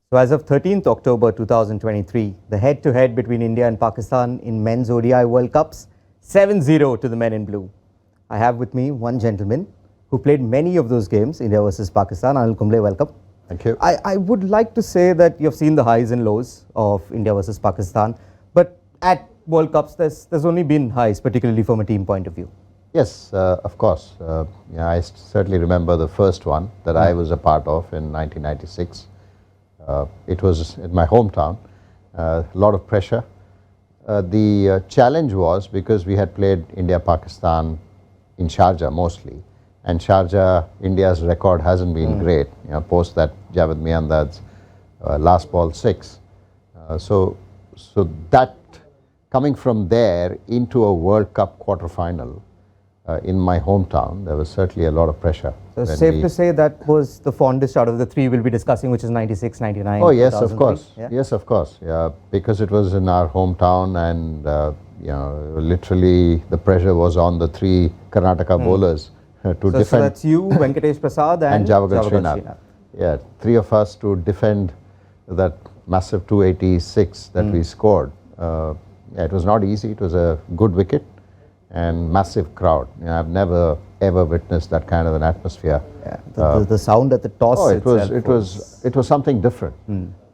So as of 13th October 2023, the head-to-head between India and Pakistan in men's ODI World Cups, 7-0 to the men in blue. I have with me one gentleman who played many of those games, India versus Pakistan. Anil Kumble, welcome. Thank you. I would like to say that you've seen the highs and lows of India versus Pakistan, but at World Cups, there's only been highs, particularly from a team point of view. Yes, of course. I certainly remember the first one that I was a part of in 1996. It was in my hometown. A lot of pressure. The challenge was because we had played India-Pakistan in Sharjah mostly, and Sharjah, India's record hasn't been great. Post that Javed Miandad's last ball 6. So that coming from there into a World Cup quarter-final in my hometown, there was certainly a lot of pressure. So safe to say that was the fondest out of the three we'll be discussing, which is 96, 99. Oh yes, of course. Yeah? Yes, of course. Yeah, because it was in our hometown, and literally the pressure was on the three Karnataka bowlers to defend. So that's you, Venkatesh Prasad, and Javagal Srinath. Yeah, three of us to defend that massive 286 that we scored. It was not easy. It was a good wicket and massive crowd. I've never ever witnessed that kind of an atmosphere. Yeah, the sound at the toss. Oh, it was something different.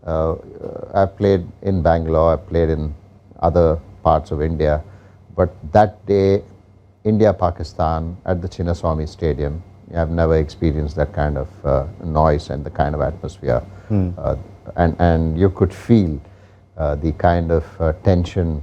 I've played in Bangalore. I've played in other parts of India, but that day, India-Pakistan at the Chinnaswamy Stadium, I've never experienced that kind of noise and the kind of atmosphere, and you could feel the kind of tension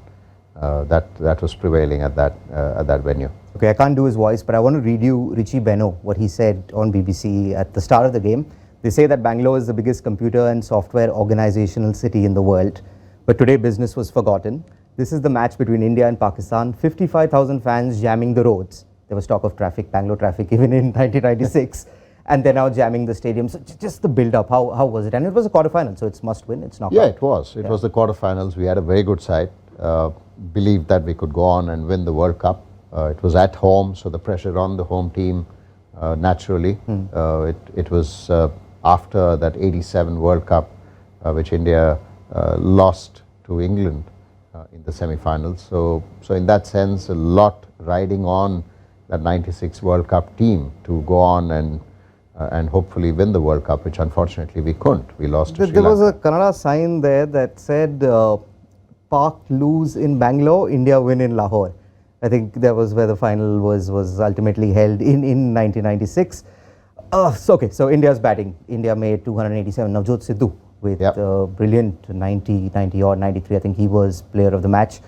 that was prevailing at that venue. Okay, I can't do his voice, but I want to read you Richie Beno, what he said on BBC at the start of the game. They say that Bangalore is the biggest computer and software organizational city in the world, but today business was forgotten. This is the match between India and Pakistan. 55,000 fans jamming the roads. There was talk of traffic, Bangalore traffic, even in 1996. And they're now jamming the stadium. So just the build-up, how was it? And it was a quarter-final, so it's must-win, it's knockout. Yeah, it was. It was the quarter-finals. We had a very good side. Believed that we could go on and win the World Cup. It was at home, so the pressure on the home team, naturally. It was after that 87 World Cup, which India lost to England in the semi-finals. So in that sense, a lot riding on that 96 World Cup team to go on and hopefully win the World Cup, which unfortunately we couldn't. We lost to Sri Lanka. There was a Kannada sign there that said, Pak lose in Bangalore, India win in Lahore. I think that was where the final was ultimately held in 1996. So India's batting. India made 287. Navjot Sidhu with brilliant 90 or 93. I think he was player of the match.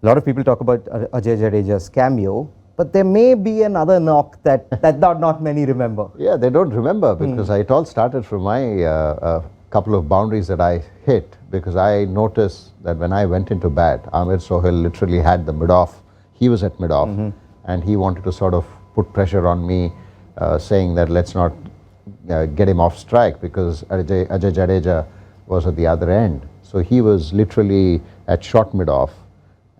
A lot of people talk about Ajay Jadeja's cameo, but there may be another knock that not many remember. Yeah, they don't remember because it all started from my couple of boundaries that I hit, because I noticed that when I went into bat, Amir Sohail literally had the mid-off. He was at mid-off, and he wanted to sort of put pressure on me, saying that let's not get him off strike, because Ajay Jadeja was at the other end. So he was literally at short mid-off,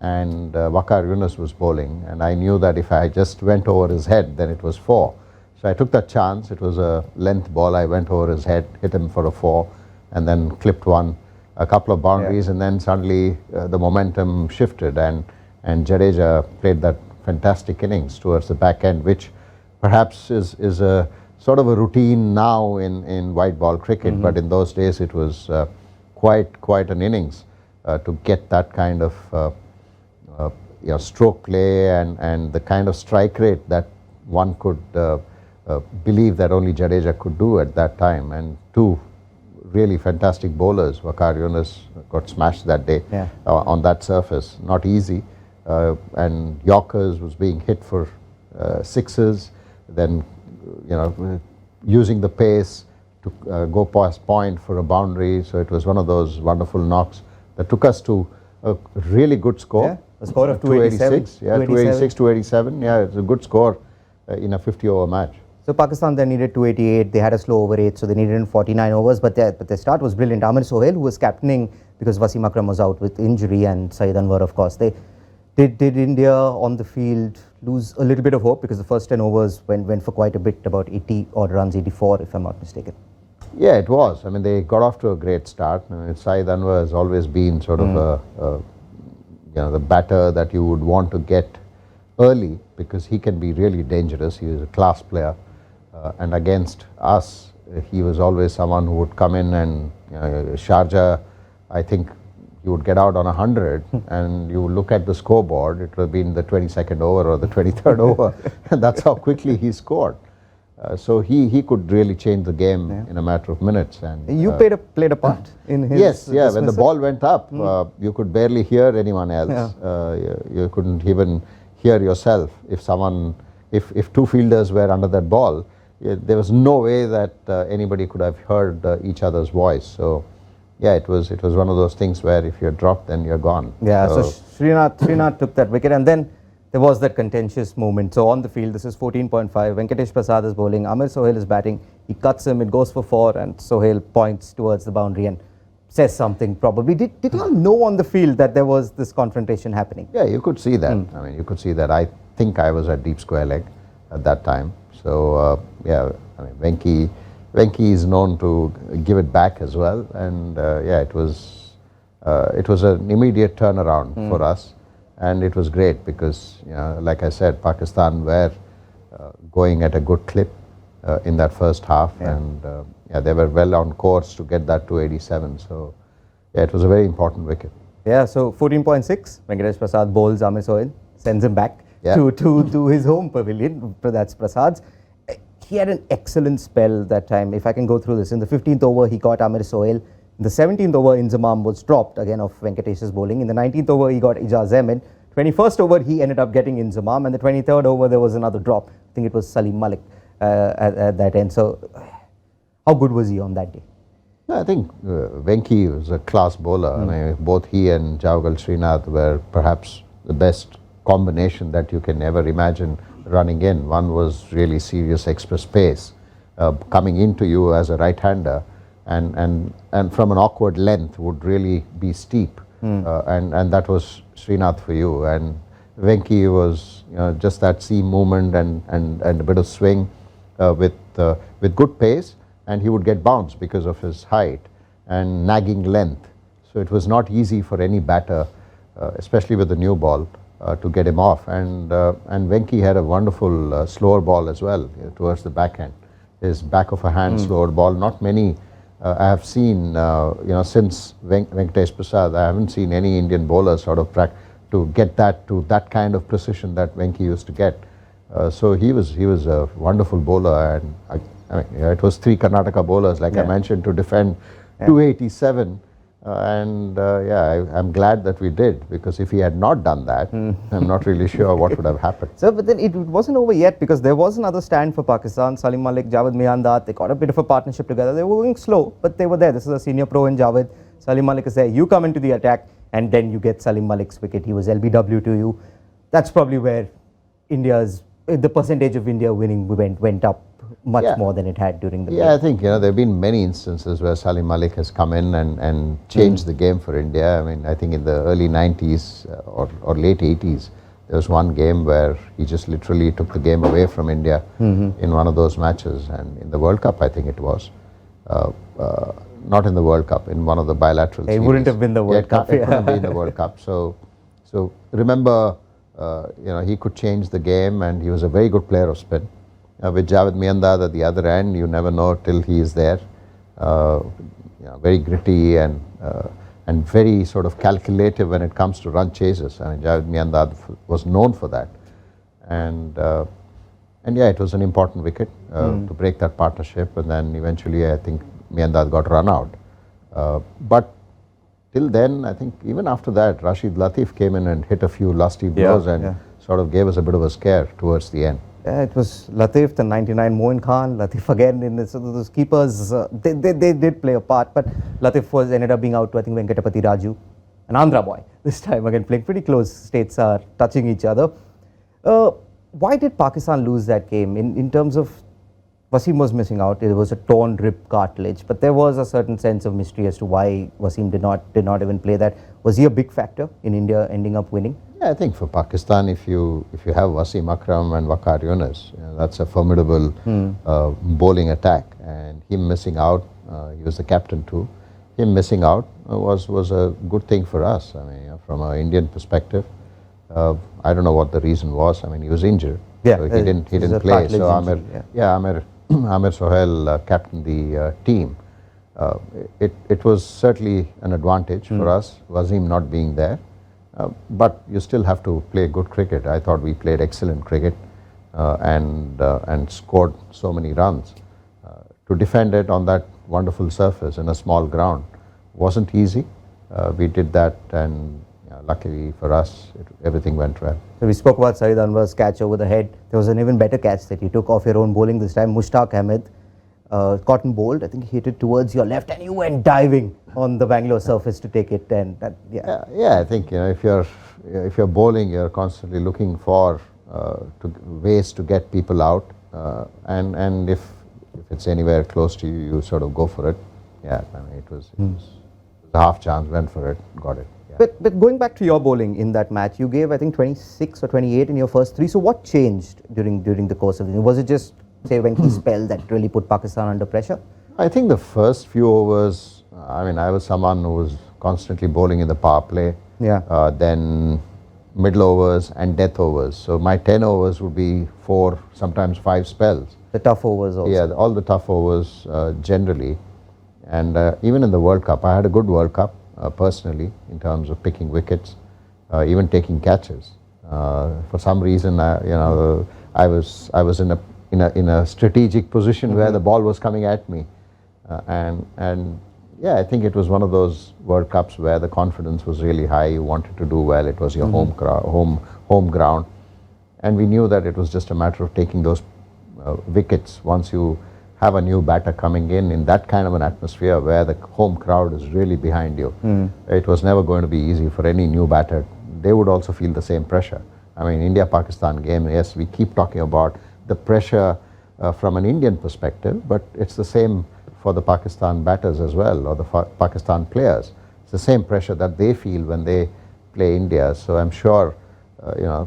and Waqar Younis was bowling, and I knew that if I just went over his head, then it was 4. So I took that chance. It was a length ball. I went over his head, hit him for a 4, and then clipped a couple of boundaries, and then suddenly the momentum shifted, and Jadeja played that fantastic innings towards the back end, which perhaps is a sort of a routine now in white ball cricket, but in those days it was quite an innings to get that kind of stroke play and the kind of strike rate that one could believe that only Jadeja could do at that time. And two really fantastic bowlers. Waqar Younis got smashed that day on that surface. Not easy. And Yorkers was being hit for 6s. Then, using the pace to go past point for a boundary. So it was one of those wonderful knocks that took us to a really good score. Yeah, a score of 286. Yeah, 286, 287. Yeah, it's a good score in a 50-over match. So Pakistan then needed 288. They had a slow over 8, so they needed 49 overs. But their start was brilliant. Amir Sohail, who was captaining because Wasim Akram was out with injury, and Saeed Anwar, of course. Did India on the field lose a little bit of hope, because the first 10 overs went for quite a bit, about 80 odd runs, 84 if I'm not mistaken? Yeah, it was. I mean, they got off to a great start. I mean, Saeed Anwar has always been sort of the batter that you would want to get early because he can be really dangerous. He is a class player, and against us, he was always someone who would come in and Sharjah, I think you would get out on 100 and you look at the scoreboard, it would have been the 22nd over or the 23rd over, and that's how quickly he scored. So he could really change the game in a matter of minutes. And you played a part in his Yes, when the ball went up, you could barely hear anyone else. You couldn't even hear yourself. If two fielders were under that ball, there was no way that anybody could have heard each other's voice. So yeah, it was one of those things where if you're dropped, then you're gone. Yeah, so Srinath took that wicket, and then there was that contentious moment. So on the field, this is 14.5. Venkatesh Prasad is bowling. Amir Sohail is batting. He cuts him. It goes for 4, and Sohail points towards the boundary and says something. Probably did you all know on the field that there was this confrontation happening? Yeah, you could see that. I mean, you could see that. I think I was at deep square leg at that time. So yeah, I mean, Venki is known to give it back as well, and yeah, it was an immediate turnaround for us. And it was great because, like I said, Pakistan were going at a good clip in that first half, and yeah, they were well on course to get that to 87. So, yeah, it was a very important wicket. Yeah, so 14.6, Venkatesh Prasad bowls Amir Sohail, sends him back to his home pavilion. That's Prasad's. He had an excellent spell that time. If I can go through this, in the 15th over, he got Amir Sohail. In the 17th over, Inzamam was dropped again of Venkatesh's bowling. In the 19th over, he got Ijaz Ahmed. 21st over, he ended up getting Inzamam, and the 23rd over, there was another drop. I think it was Salim Malik at that end. So, how good was he on that day? I think Venki was a class bowler. I mean, both he and Javagal Srinath were perhaps the best combination that you can ever imagine running in. One was really serious express pace, coming into you as a right-hander, and from an awkward length would really be steep, and that was Srinath for you. And Venki was just that seam movement and a bit of swing with good pace, and he would get bounced because of his height and nagging length. So it was not easy for any batter, especially with the new ball, to get him off. And Venki had a wonderful slower ball as well towards the backhand. His back of a hand slower ball. Not many I have seen, since Venkatesh Prasad. I haven't seen any Indian bowler sort of to get that to that kind of precision that Venki used to get. So he was a wonderful bowler, and I mean, it was 3 Karnataka bowlers, like I mentioned, to defend 287. I'm glad that we did, because if he had not done that, I'm not really sure what would have happened. So, but then it wasn't over yet, because there was another stand for Pakistan. Salim Malik, Javed Miandad, they got a bit of a partnership together. They were going slow, but they were there. This is a senior pro in Javed. Salim Malik is there. You come into the attack, and then you get Salim Malik's wicket. He was LBW to you. That's probably where the percentage of India winning went up much more than it had during the I think there have been many instances where Salim Malik has come in and changed the game for India. I mean, I think in the early 90s or late 80s, there was one game where he just literally took the game away from India in one of those matches. And in the World Cup, I think it was. Not in the World Cup, in one of the bilateral series. It wouldn't have been the World Cup. It couldn't be in the World Cup. So remember, he could change the game, and he was a very good player of spin. With Javed Miandad at the other end, you never know till he is there. Very gritty and very sort of calculative when it comes to run chases. I mean, Javed Miandad was known for that. And it was an important wicket to break that partnership. And then eventually, I think Miandad got run out. But till then, I think even after that, Rashid Latif came in and hit a few lusty blows and sort of gave us a bit of a scare towards the end. Yeah, it was Latif, the 99 Moin Khan, Latif again. Those keepers, they did play a part, but Latif ended up being out to, I think, Venkatapati Raju, an Andhra boy. This time again, playing pretty close. States are touching each other. Why did Pakistan lose that game? In terms of, Wasim was missing out. It was a torn rib cartilage, but there was a certain sense of mystery as to why Wasim did not even play that. Was he a big factor in India ending up winning? Yeah, I think for Pakistan, if you have Wasim Akram and Waqar Yunus, that's a formidable bowling attack. And him missing out, he was the captain too. Him missing out was a good thing for us. I mean, from an Indian perspective, I don't know what the reason was. I mean, he was injured, Yeah, so he didn't play. So Amir Sohail captained the team. It was certainly an advantage for us, Wasim not being there. But you still have to play good cricket. I thought we played excellent cricket and scored so many runs. To defend it on that wonderful surface in a small ground wasn't easy. We did that, and luckily for us, everything went well. So we spoke about Saeed Anwar's catch over the head. There was an even better catch that you took off your own bowling this time. Mushtaq Ahmed, cotton bowled. I think he hit it towards your left, and you went diving on the Bangalore surface to take it. And that, I think if you're bowling, you're constantly looking for ways to get people out, and if it's anywhere close to you, you sort of go for it. Yeah, I mean it was a half chance, went for it, got it. Yeah. But going back to your bowling in that match, you gave I think 26 or 28 in your first three. So what changed during the course of the game? Was it just say when he spell that really put Pakistan under pressure? I think the first few overs, I mean, I was someone who was constantly bowling in the power play. Yeah. Then middle overs and death overs. So my 10 overs would be 4, sometimes 5 spells. The tough overs also. Yeah, all the tough overs generally. And even in the World Cup, I had a good World Cup personally in terms of picking wickets, even taking catches. For some reason, I was in a strategic position where the ball was coming at me, and yeah, I think it was one of those World Cups where the confidence was really high. You wanted to do well. It was your home ground, and we knew that it was just a matter of taking those wickets once you have a new batter coming in that kind of an atmosphere where the home crowd is really behind you. It was never going to be easy for any new batter. They would also feel the same pressure. I mean, India-Pakistan game, yes, we keep talking about the pressure from an Indian perspective, but it's the same for the Pakistan batters as well, or the Pakistan players. It's the same pressure that they feel when they play India. So I'm sure,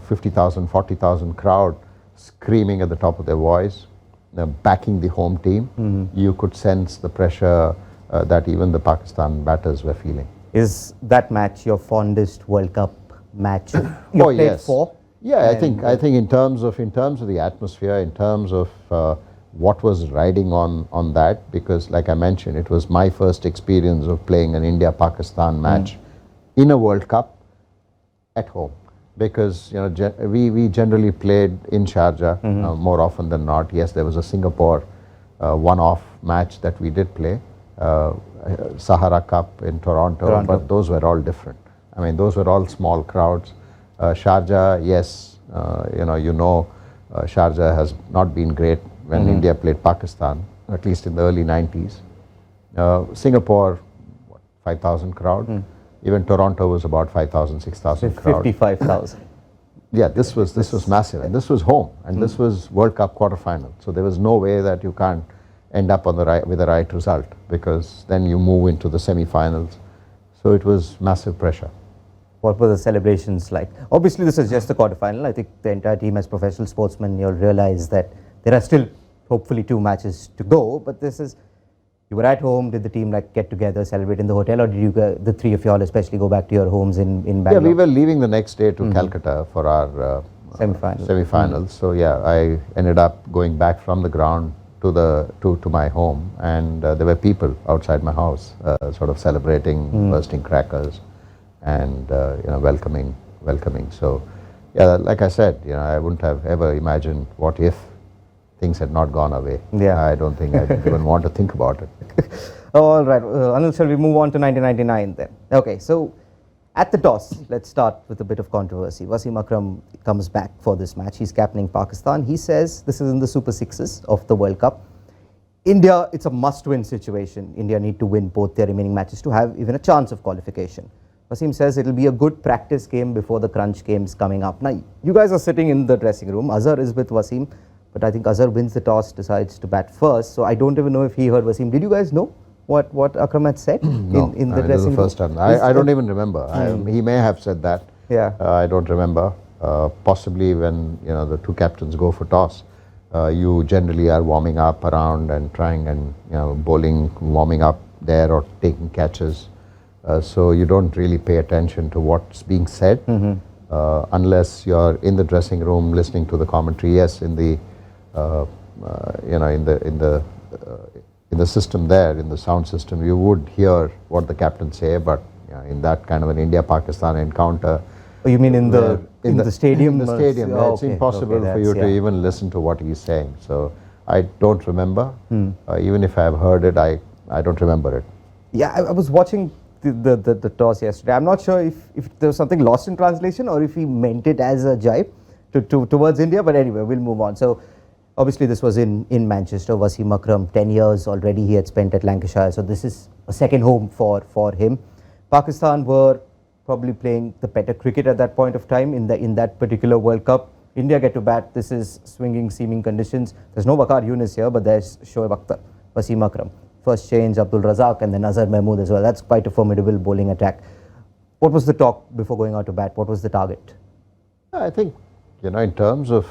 50,000, 40,000 crowd screaming at the top of their voice, backing the home team. You could sense the pressure that even the Pakistan batters were feeling. Is that match your fondest World Cup match you played yes. for? Yeah, I think in terms of the atmosphere, in terms of what was riding on that, because like I mentioned, it was my first experience of playing an India-Pakistan match in a World Cup at home. Because we generally played in Sharjah more often than not. Yes, there was a Singapore one-off match that we did play, Sahara Cup in Toronto, but those were all different. I mean, those were all small crowds. Sharjah, yes, Sharjah has not been great when India played Pakistan, at least in the early 90s. Singapore, 5,000 crowd. Even Toronto was about 5,000, 6,000 crowd. 55,000. Yeah, this was massive, and this was home, and this was World Cup quarterfinal. So there was no way that you can't end up on with the right result, because then you move into the semi-finals. So it was massive pressure. What were the celebrations like? Obviously, this is just the quarterfinal. I think the entire team, as professional sportsmen, you'll realize that there are still hopefully 2 matches to go. But this is, you were at home. Did the team get together, celebrate in the hotel, or did you, the 3 of you all especially, go back to your homes in Bangalore? Yeah, we were leaving the next day to Calcutta for our semi-finals. So yeah, I ended up going back from the ground to my home, and there were people outside my house, sort of celebrating, bursting crackers, and welcoming. So yeah, like I said, I wouldn't have ever imagined what if things had not gone away. Yeah, I don't think I'd even want to think about it. All right, Anil, shall we move on to 1999 then? Okay, so at the toss, let's start with a bit of controversy. Wasim Akram comes back for this match. He's captaining Pakistan. He says this is in the Super Sixes of the World Cup. India, it's a must-win situation. India need to win both their remaining matches to have even a chance of qualification. Wasim says it'll be a good practice game before the crunch games coming up. Now, you guys are sitting in the dressing room. Azhar is with Wasim, but I think Azhar wins the toss, decides to bat first. So I don't even know if he heard Wasim. Did you guys know what Akram had said No, in the dressing room? First time. I don't even remember. He may have said that. Yeah. I don't remember. Possibly when the two captains go for toss, you generally are warming up around and trying and bowling, warming up there or taking catches. So you don't really pay attention to what's being said unless you're in the dressing room listening to the commentary. Yes, in the in the system there, in the sound system, you would hear what the captain say, but in that kind of an India-Pakistan encounter. Oh, you mean in the stadium? In the stadium, yeah, Oh, it's impossible for you to even listen to what he's saying. So I don't remember. Even if I have heard it, I don't remember it. Yeah, I was watching the toss yesterday. I'm not sure if there was something lost in translation or if he meant it as a jibe towards India, but anyway, we'll move on. So obviously this was in Manchester. Wasim Akram, 10 years already he had spent at Lancashire, so this is a second home for him. Pakistan were probably playing the better cricket at that point of time in that particular World Cup. India get to bat. This is swinging, seaming conditions. There's no Waqar Younis here, but there's Shoaib Akhtar, Wasim Akram. First change, Abdul Razak, and then Azhar Mahmood as well. That's quite a formidable bowling attack. What was the talk before going out to bat? What was the target? I think, in terms of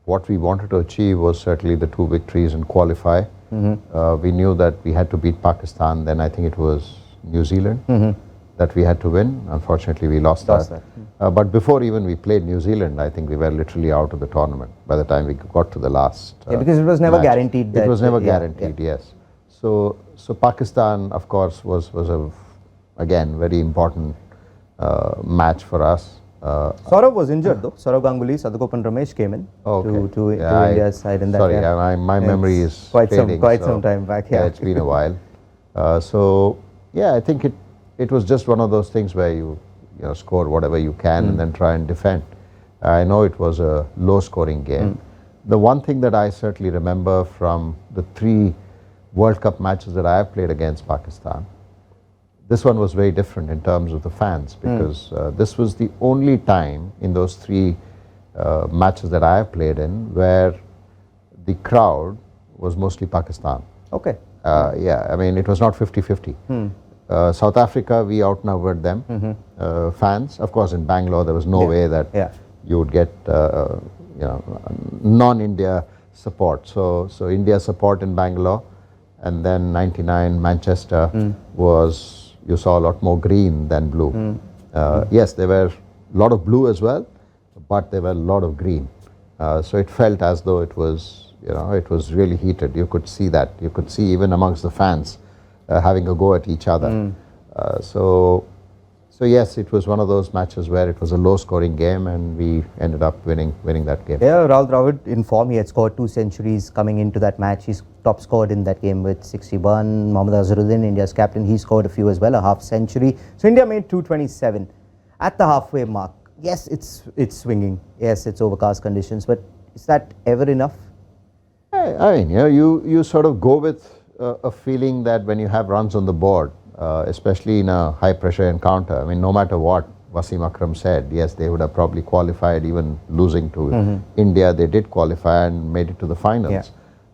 what we wanted to achieve was certainly the 2 victories and qualify. We knew that we had to beat Pakistan. Then I think it was New Zealand that we had to win. Unfortunately, we lost that. But before even we played New Zealand, I think we were literally out of the tournament by the time we got to the last because it was never match. Guaranteed. It was never guaranteed, yes. So Pakistan, of course, was a, again, very important match for us. Saurav was injured though. Saurav Ganguly, Sadagopan Ramesh came in to India's side in that game. Sorry, my memory is quite fading, some time back. Yeah, it's been a while. So yeah, I think it was just one of those things where you score whatever you can and then try and defend. I know it was a low-scoring game. The one thing that I certainly remember from the 3 World Cup matches that I have played against Pakistan, this one was very different in terms of the fans because this was the only time in those 3 matches that I have played in where the crowd was mostly Pakistan. Okay. Yeah, I mean, it was not 50-50. South Africa, we outnumbered them. Fans, of course, in Bangalore, there was no way that you would get non-India support. So India support in Bangalore, and then 99 Manchester was, you saw a lot more green than blue. Yes, there were a lot of blue as well, but there were a lot of green. So it felt as though it was, it was really heated. You could see that. You could see even amongst the fans having a go at each other. So yes, it was one of those matches where it was a low-scoring game, and we ended up winning that game. Yeah, Rahul Dravid in form. He had scored 2 centuries coming into that match. He's top scored in that game with 61. Mohammad Azharuddin, India's captain, he scored a few as well, a half century. So India made 227 at the halfway mark. Yes, it's swinging. Yes, it's overcast conditions, but is that ever enough? I mean, you sort of go with a feeling that when you have runs on the board, especially in a high-pressure encounter, I mean, no matter what Wasim Akram said, yes, they would have probably qualified, even losing to India. They did qualify and made it to the finals.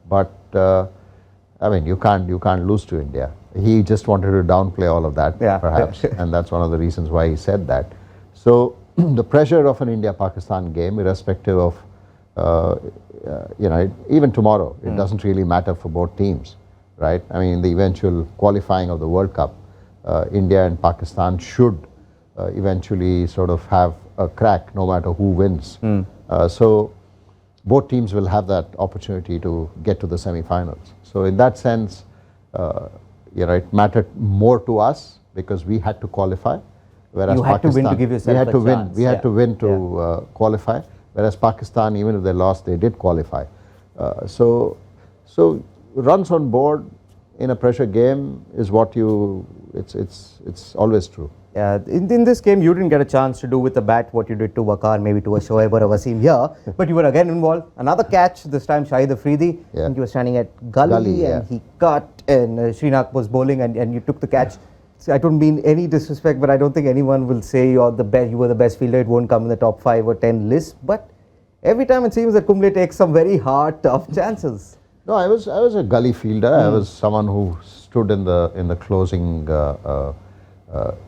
But, I mean, you can't lose to India. He just wanted to downplay all of that, perhaps, and that's one of the reasons why he said that. So the pressure of an India-Pakistan game, irrespective of, even tomorrow, it doesn't really matter for both teams. Right? I mean, the eventual qualifying of the World Cup, India and Pakistan should eventually sort of have a crack no matter who wins. So both teams will have that opportunity to get to the semi-finals. So in that sense, it mattered more to us because we had to qualify. Whereas you had Pakistan, to win to give yourself a chance. We had to win to qualify. Whereas Pakistan, even if they lost, they did qualify. So runs on board in a pressure game is what it's always true. Yeah, in this game you didn't get a chance to do with the bat what you did to Waqar, maybe to a Shoaib or a Wasim here, but you were again involved. Another catch, this time Shahid Afridi, and you were standing at Gully and he cut, and Srinath was bowling and you took the catch. See, I don't mean any disrespect, but I don't think anyone will say you were the best fielder. It won't come in the top 5 or 10 list, but every time it seems that Kumble takes some very hard, tough chances. No, I was a gully fielder. I was someone who stood in the closing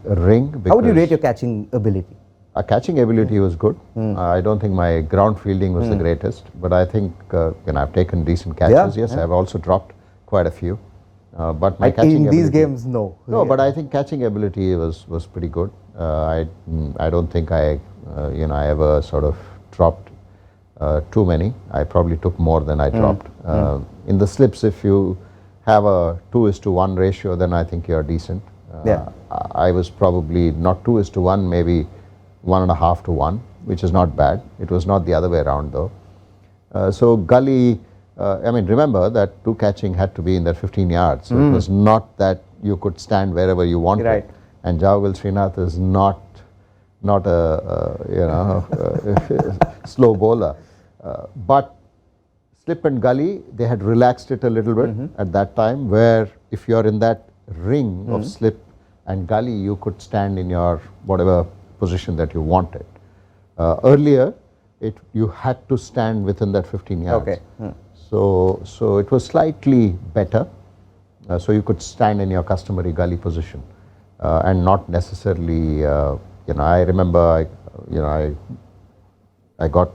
ring. How would you rate your catching ability? Catching ability was good. I don't think my ground fielding was the greatest, but I think I've taken decent catches. Yes, I've also dropped quite a few. But my catching in ability, these games, no. No, but I think catching ability was pretty good. I don't think I ever sort of dropped too many. I probably took more than I dropped. In the slips, if you have a 2:1 ratio, then I think you're decent. I was probably not 2:1, maybe 1.5 to 1, which is not bad. It was not the other way around though. So gully, remember that 2 catching had to be in that 15 yards. So it was not that you could stand wherever you wanted. Right. And Javagal Srinath is not a slow bowler. But slip and gully, they had relaxed it a little bit at that time, where if you're in that ring of slip and gully, you could stand in your whatever position that you wanted. Earlier, you had to stand within that 15 yards. Okay. So it was slightly better. So you could stand in your customary gully position, and not necessarily. I remember, I got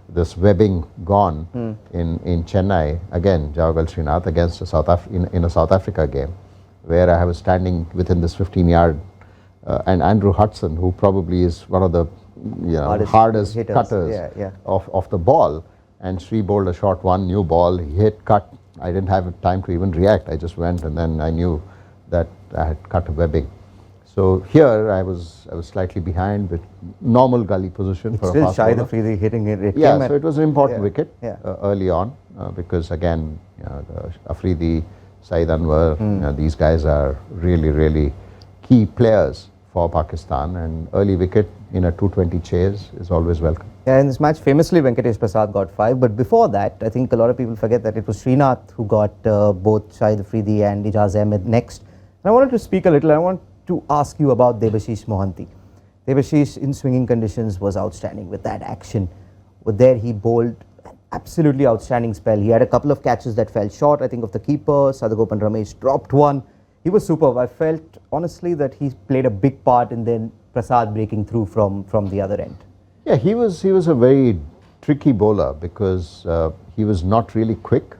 this webbing gone in Chennai again, Javagal Srinath against in a South Africa game, where I was standing within this 15-yard. And Andrew Hudson, who probably is one of the hardest hitters. cutters of the ball, and Sri bowled a short one, new ball, he hit, cut. I didn't have time to even react. I just went, and then I knew that I had cut a webbing. So here I was slightly behind with normal gully position for a fast bowler. Still Afridi hitting it. Yeah, so it was an important wicket early on, because again, Afridi, Saeed Anwar, these guys are really, really key players for Pakistan, and early wicket in a 220 chase is always welcome. Yeah, in this match, famously, Venkatesh Prasad got 5, but before that, I think a lot of people forget that it was Srinath who got both Shahid Afridi and Ijaz Ahmed next. And I wanted to speak a little, I want to ask you about Debashish Mohanty. Debashish, in swinging conditions, was outstanding with that action. But there he bowled an absolutely outstanding spell. He had a couple of catches that fell short, I think, of the keeper. Sadagopan Ramesh dropped one. He was superb. I felt, honestly, that he played a big part in then Prasad breaking through from the other end. Yeah, he was a very tricky bowler, because he was not really quick,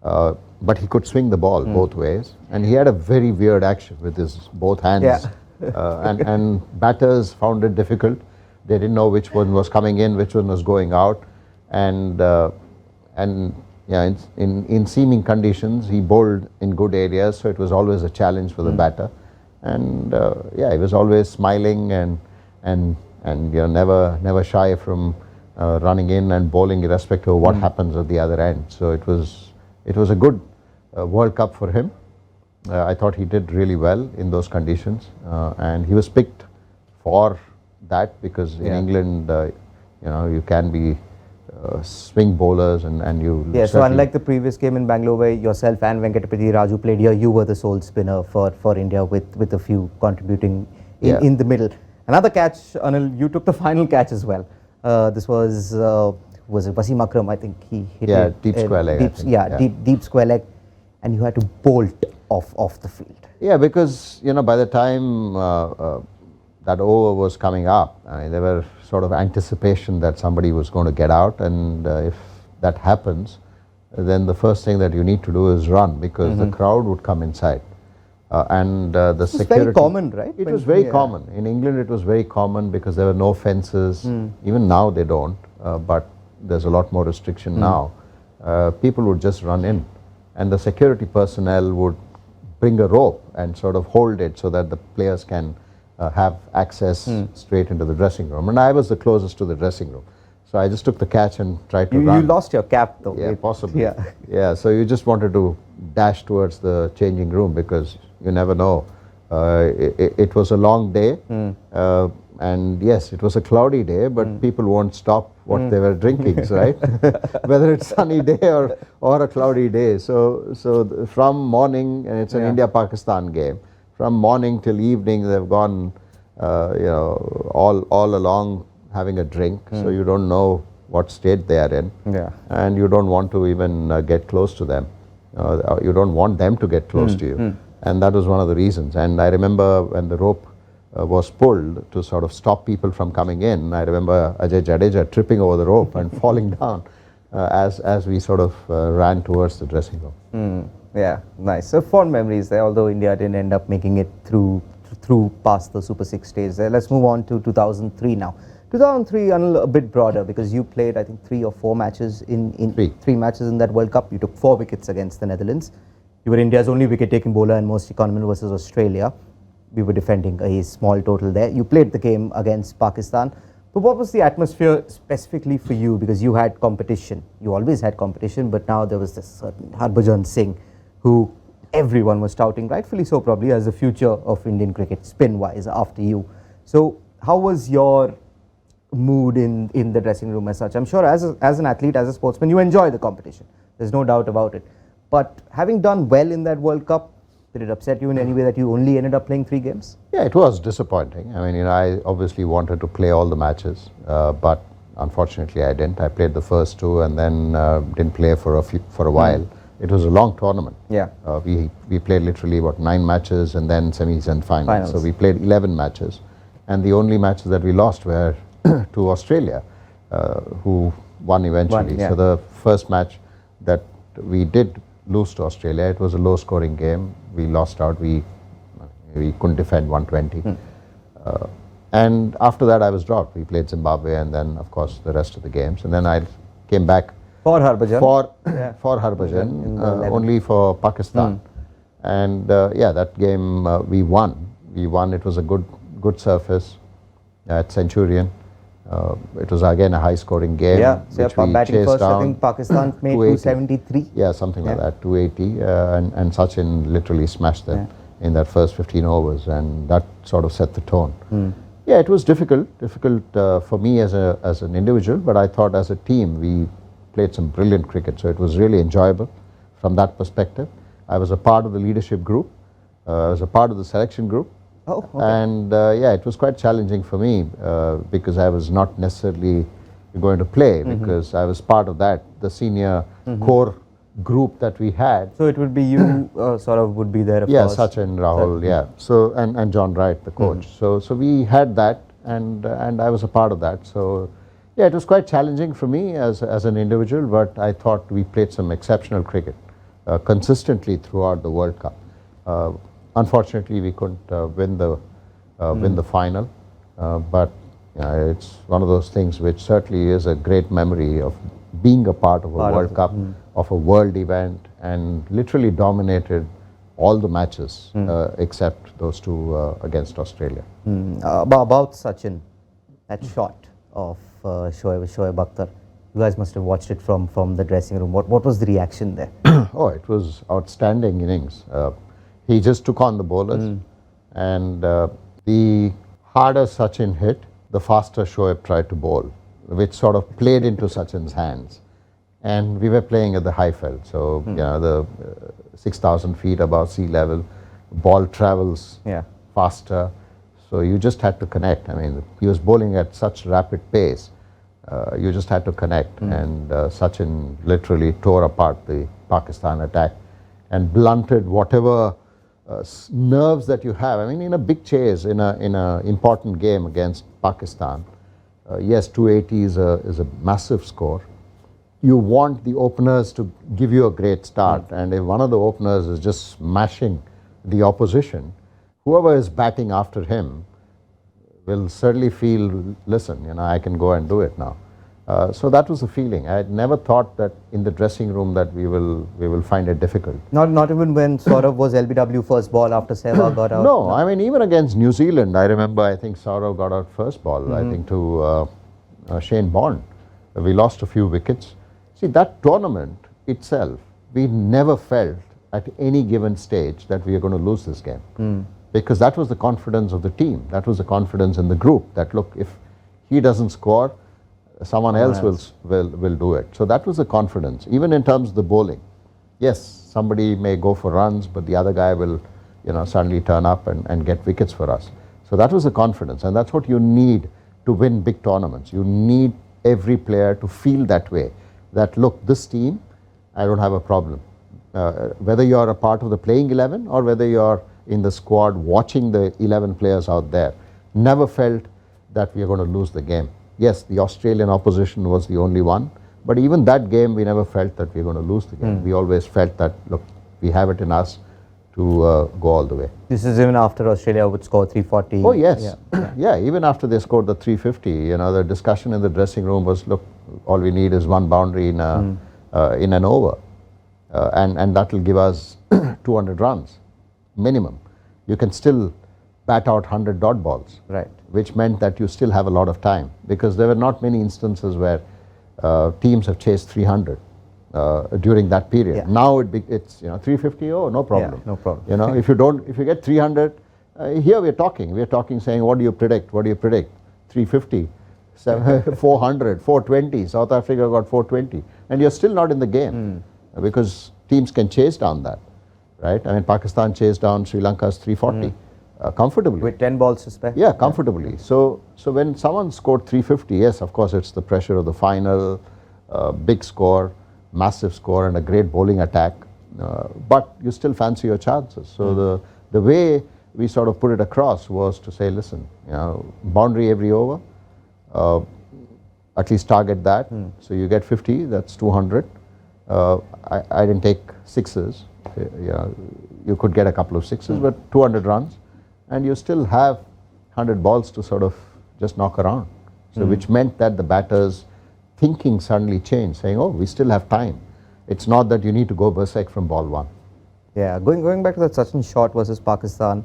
but he could swing the ball both ways, and he had a very weird action with his both hands. And batters found it difficult. They didn't know which one was coming in, which one was going out, and in seaming conditions, he bowled in good areas, so it was always a challenge for the batter. And he was always smiling and never shy from running in and bowling, irrespective of what happens at the other end. So it was a good World Cup for him. I thought he did really well in those conditions, and he was picked for that, because in England, you can be swing bowlers and you. Yeah, so unlike the previous game in Bangalore, where yourself and Venkatapati Raju played here, you were the sole spinner for India, with a few contributing in the middle. Another catch, Anil, you took the final catch as well. This was it Wasim Akram? I think he hit it. Deep square leg. Deep square leg, and you had to bolt off the field. Yeah, because by the time that over was coming up, there were sort of anticipation that somebody was going to get out, and if that happens, then the first thing that you need to do is run, because the crowd would come inside. And the security. It was very common, right? It was very common. In England, it was very common, because there were no fences. Even now they don't, but there's a lot more restriction now. People would just run in, and the security personnel would bring a rope and sort of hold it so that the players can have access straight into the dressing room. And I was the closest to the dressing room. So I just took the catch and tried to run. You lost your cap though. Yeah, possibly. Yeah, so you just wanted to dash towards the changing room, because you never know. It was a long day, and yes, it was a cloudy day, but people won't stop what they were drinking, right? Whether it's sunny day or a cloudy day. So from morning, and it's an India-Pakistan game, from morning till evening, they've gone, all along having a drink. So you don't know what state they are in, and you don't want to even get close to them. You don't want them to get close to you, and that was one of the reasons. And I remember when the rope was pulled to sort of stop people from coming in. I remember Ajay Jadeja tripping over the rope and falling down as we sort of ran towards the dressing room. Yeah, nice. So fond memories there, although India didn't end up making it through past the Super 6 stage there. Let's move on to 2003 now. 2003, Anil, a bit broader because you played, I think, 3 or 4 matches three matches in that World Cup. You took 4 wickets against the Netherlands. You were India's only wicket-taking bowler and most economical versus Australia. We were defending a small total there. You played the game against Pakistan. But what was the atmosphere specifically for you? Because you had competition. You always had competition, but now there was this certain Harbhajan Singh who everyone was touting, rightfully so probably, as the future of Indian cricket, spin-wise, after you. So how was your mood in the dressing room as such? I'm sure as an athlete, as a sportsman, you enjoy the competition. There's no doubt about it. But having done well in that World Cup, did it upset you in any way that you only ended up playing 3 games? Yeah, it was disappointing. I mean, I obviously wanted to play all the matches, but unfortunately I didn't. I played the first 2 and then didn't play for a while. It was a long tournament. Yeah. We played literally, 9 matches and then semis and finals. So we played 11 matches. And the only matches that we lost were to Australia, who won eventually. So the first match that we did lose to Australia, it was a low scoring game. We lost out. We couldn't defend 120. And after that I was dropped. We played Zimbabwe and then of course the rest of the games. And then I came back for Harbhajan. For Harbhajan, only for Pakistan. And that game we won. It was a good surface at Centurion. It was again a high-scoring game. Yeah, so which we batting chased first, down. I think Pakistan made 273. Yeah, something like that, 280. And Sachin literally smashed them in that first 15 overs, and that sort of set the tone. Yeah, it was difficult for me as an individual, but I thought as a team we played some brilliant cricket, so it was really enjoyable from that perspective. I was a part of the leadership group. I was a part of the selection group. Oh, okay. And it was quite challenging for me because I was not necessarily going to play because I was part of the senior core group that we had. So it would be you would be there, of course. Sachin, Rahul, So and John Wright, the coach. So we had that, and I was a part of that. So it was quite challenging for me as an individual, but I thought we played some exceptional cricket consistently throughout the World Cup. Unfortunately, we couldn't win the final, but it's one of those things which certainly is a great memory of being a part of a World Cup, of a world event, and literally dominated all the matches except those 2 against Australia. About Sachin, that shot of Shoaib Akhtar, you guys must have watched it from the dressing room. What was the reaction there? Oh, it was outstanding innings. He just took on the bowlers, and the harder Sachin hit, the faster Shoaib tried to bowl, which sort of played into Sachin's hands. And we were playing at the high felt, so the 6,000 feet above sea level, ball travels faster, so you just had to connect. I mean, he was bowling at such rapid pace, you just had to connect, and Sachin literally tore apart the Pakistan attack and blunted whatever nerves that you have. I mean, in a big chase, in a important game against Pakistan, yes, 280 is a massive score. You want the openers to give you a great start, and if one of the openers is just smashing the opposition, whoever is batting after him will certainly feel, listen, I can go and do it now. So that was the feeling. I had never thought that in the dressing room that we will find it difficult. Not even when Saurav was LBW first ball after Sehwag got out? No, I mean, even against New Zealand, I remember, I think Saurav got out first ball, I think to Shane Bond. We lost a few wickets. See, that tournament itself, we never felt at any given stage that we are going to lose this game. Because that was the confidence of the team. That was the confidence in the group that, look, if he doesn't score, someone else will do it. So that was the confidence, even in terms of the bowling. Yes, somebody may go for runs, but the other guy will suddenly turn up and get wickets for us. So that was the confidence, and that's what you need to win big tournaments. You need every player to feel that way, that look, this team, I don't have a problem. Whether you're a part of the playing 11 or whether you're in the squad watching the 11 players out there, never felt that we are going to lose the game. Yes, the Australian opposition was the only one, but even that game we never felt that we were going to lose the game. We always felt that, look, we have it in us to go all the way. This is even after Australia would score 340. Oh yes, yeah. Even after they scored the 350, you know, the discussion in the dressing room was, look, all we need is one boundary in an over, and that will give us 200 runs minimum. You can still bat out 100 dot balls, right? Which meant that you still have a lot of time, because there were not many instances where teams have chased 300 during that period. Yeah. Now it's 350. Oh, no problem. Yeah, no problem. You know, if you get 300, here we're talking saying, what do you predict? 350, 400, 420. South Africa got 420, and you're still not in the game because teams can chase down that, right? I mean, Pakistan chased down Sri Lanka's 340 comfortably with 10 balls to spare. Yeah, comfortably. So when someone scored 350, yes, of course, it's the pressure of the final, big score, massive score, and a great bowling attack. But you still fancy your chances. So the way we sort of put it across was to say, listen, boundary every over, at least target that. So you get 50, that's 200. I didn't take sixes. You could get a couple of sixes, but 200 runs, and you still have 100 balls to sort of just knock around. So which meant that the batters' thinking suddenly changed, saying, oh, we still have time. It's not that you need to go berserk from ball one. Yeah, going back to that Sachin shot versus Pakistan,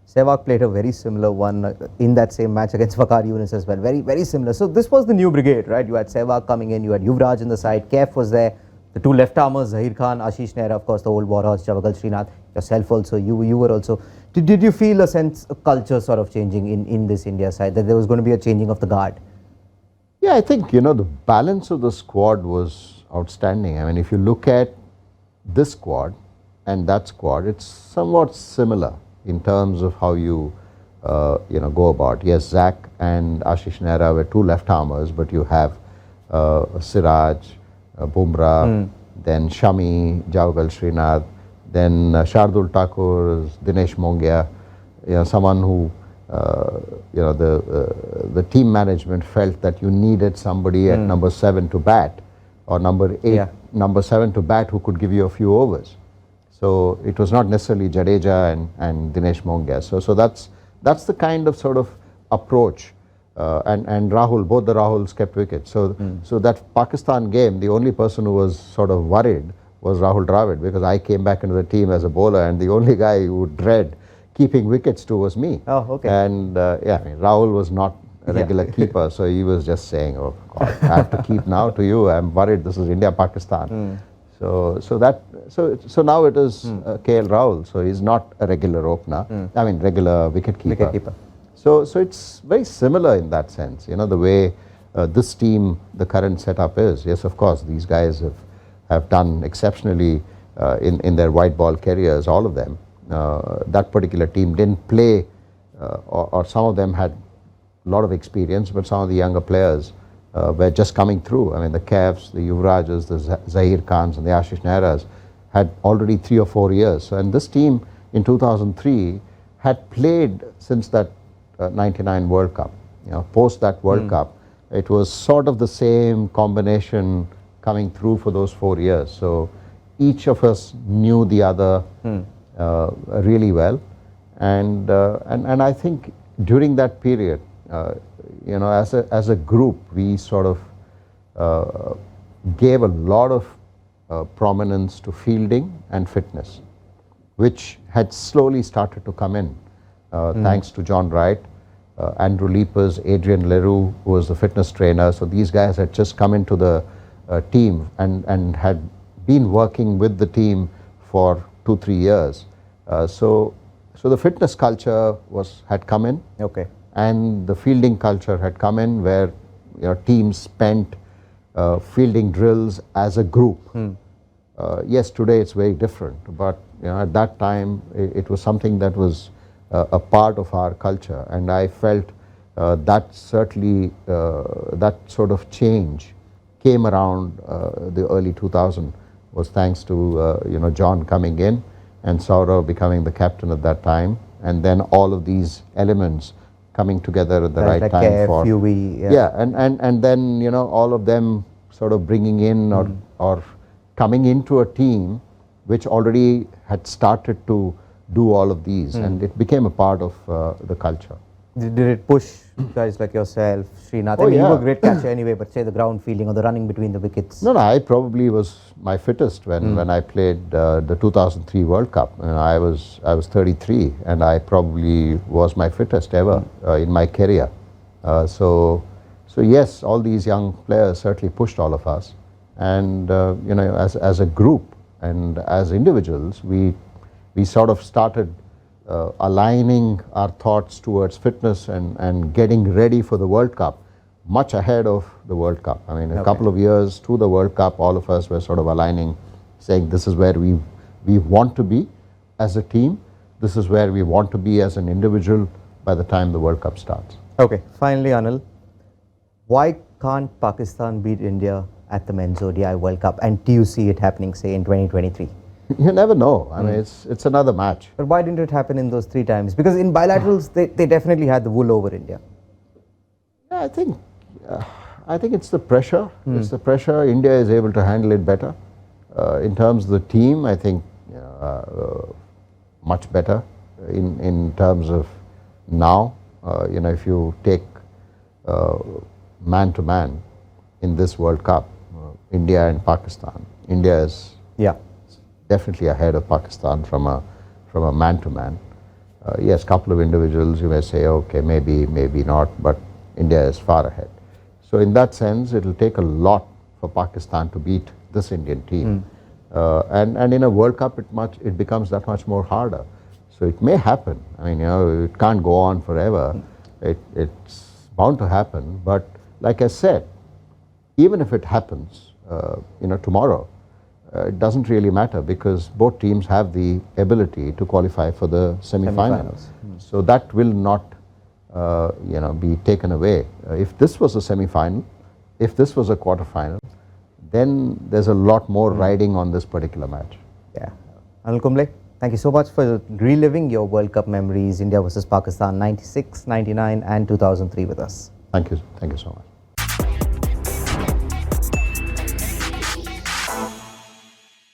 Sehwag played a very similar one in that same match against Waqar Younis as well. Very, very similar. So this was the new brigade, right? You had Sehwag coming in, you had Yuvraj in the side, Kaif was there, the two left-armers, Zahir Khan, Ashish Nehra, of course, the old warhorse, Javagal Srinath, yourself also, you were also. Did you feel a sense of culture sort of changing in this India side, that there was going to be a changing of the guard? Yeah, I think, the balance of the squad was outstanding. I mean, if you look at this squad and that squad, it's somewhat similar in terms of how you, go about. Yes, Zach and Ashish Nehra were two left-armers, but you have Siraj, Bumrah, then Shami, Javagal Srinath, then Shardul Thakur, Dinesh Mongia, someone who, the team management felt that you needed somebody at number 7 to bat, or number 8, number 7 to bat, who could give you a few overs. So it was not necessarily Jadeja and Dinesh Mongia. So that's the kind of sort of approach. And Rahul, both the Rahuls kept wickets. So that Pakistan game, the only person who was sort of worried was Rahul Dravid, because I came back into the team as a bowler, and the only guy who would dread keeping wickets to was me. Oh, okay. And Rahul was not a regular keeper, so he was just saying, oh God, I have to keep now to you. I'm worried. This is India-Pakistan. So now it is KL Rahul. So he's not a regular opener. I mean, regular wicket-keeper. So it's very similar in that sense. The way this team, the current setup is. Yes, of course, these guys have done exceptionally in their white ball careers, all of them. That particular team didn't play, or some of them had a lot of experience, but some of the younger players were just coming through. I mean, the Kaifs, the Yuvrajas, the Zahir Khans, and the Ashish Nehras had already 3 or 4 years. And this team in 2003 had played since that 99 World Cup. Post that World Cup, it was sort of the same combination coming through for those 4 years. So each of us knew the other really well, and I think during that period, as a group, we sort of gave a lot of prominence to fielding and fitness, which had slowly started to come in, thanks to John Wright, Andrew Leapers, Adrian Leroux, who was the fitness trainer. So these guys had just come into the team and had been working with the team for 2-3 years. So the fitness culture had come in. Okay. And the fielding culture had come in, where teams spent fielding drills as a group. Yes, today it's very different, but at that time it was something that was a part of our culture, and I felt that certainly that sort of change came around the early 2000s was thanks to John coming in and Saurav becoming the captain at that time, and then all of these elements coming together at the Guys right like time KF, for UV, yeah, and then you know all of them sort of bringing in or coming into a team which already had started to do all of these, and it became a part of the culture. Did it push guys like yourself, Srinath? Oh, I mean, you yeah. were a great catcher anyway, but say the ground feeling or the running between the wickets. No, I probably was my fittest when I played the 2003 World Cup. And I was 33, and I probably was my fittest ever in my career. So yes, all these young players certainly pushed all of us, and you know, as a group and as individuals, we sort of started aligning our thoughts towards fitness and getting ready for the World Cup much ahead of the World Cup. I mean, a couple of years to the World Cup, all of us were sort of aligning, saying this is where we want to be as a team, this is where we want to be as an individual by the time the World Cup starts. Okay, finally, Anil, why can't Pakistan beat India at the Men's ODI World Cup? And do you see it happening, say, in 2023? You never know. I mean, it's another match. But why didn't it happen in those 3 times? Because in bilaterals, they definitely had the wool over India. Yeah, I think it's the pressure. It's the pressure. India is able to handle it better. In terms of the team, I think much better. In terms of now, you know, if you take man to man in this World Cup, India and Pakistan, India is definitely ahead of Pakistan from a man to man. Yes, couple of individuals you may say, okay, maybe not, but India is far ahead. So in that sense, it will take a lot for Pakistan to beat this Indian team. And in a World Cup, it becomes that much more harder. So it may happen. I mean, you know, it can't go on forever. It's bound to happen. But like I said, even if it happens, you know, tomorrow, it doesn't really matter because both teams have the ability to qualify for the semi-finals. So that will not, you know, be taken away. If this was a semi-final, if this was a quarter-final, then there's a lot more riding on this particular match. Yeah. Anil Kumble, thank you so much for reliving your World Cup memories, India versus Pakistan, 96, 99 and 2003 with us. Thank you so much.